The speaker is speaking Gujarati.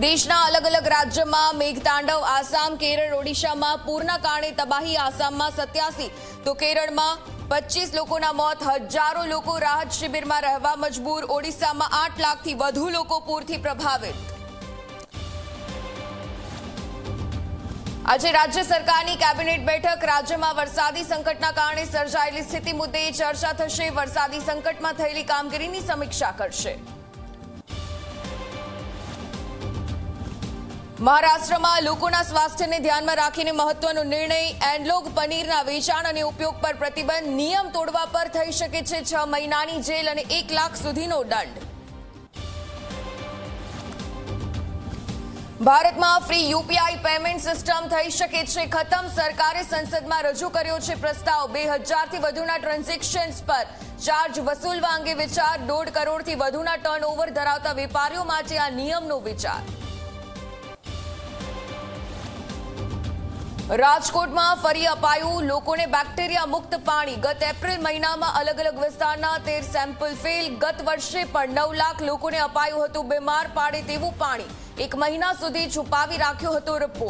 દેશના અલગ અલગ રાજ્યોમાં મેઘતાંડવ, આસામ, કેરળ, ઓડિશામાં પૂરના કારણે તબાહી, આસામમાં 87 તો કેરળમાં 25 લોકોના મોત, હજારો લોકો રાહત શિબિરમાં રહેવા મજબૂર, ઓડિશામાં 8 લાખથી વધુ લોકો પૂરથી પ્રભાવિત। આજે રાજ્ય સરકારની કેબિનેટ બેઠક, રાજ્યમાં વરસાદી સંકટના કારણે સર્જાયેલી સ્થિતિ મુદ્દે ચર્ચા થશે, વરસાદી સંકટમાં થયેલી કામગીરીની સમીક્ષા કરશે। મહારાષ્ટ્રમાં લોકોના સ્વાસ્થ્યને ધ્યાનમાં રાખીને મહત્વનો નિર્ણય, એનલોગ પનીરના વેચાણ અને ઉપયોગ પર પ્રતિબંધ, નિયમ તોડવા પર થઈ શકે છે 6 મહિનાની જેલ અને 1 લાખ સુધીનો દંડ। ભારતમાં ફ્રી યુપીઆઈ પેમેન્ટ સિસ્ટમ થઈ શકે છે ખતમ, સરકારે સંસદમાં રજૂ કર્યો છે પ્રસ્તાવ। 2000થી વધુના ટ્રાન્ઝેક્શન્સ પર ચાર્જ વસૂલવા અંગે વિચાર, 1.5 કરોડથી વધુના ટર્નઓવર ધરાવતા વેપારીઓ માટે આ નિયમનો વિચાર। રાજકોટમાં ફરી અપાયું લોકોને બેક્ટેરિયા મુક્ત પાણી, ગત એપ્રિલ મહિનામાં અલગ અલગ વિસ્તારના 13 સેમ્પલ ફેલ, ગત વર્ષે પણ 9 લાખ લોકોને અપાયું હતું બીમાર પાડે તેવું પાણી, 1 મહિના સુધી છુપાવી રાખ્યો હતો રિપોર્ટ।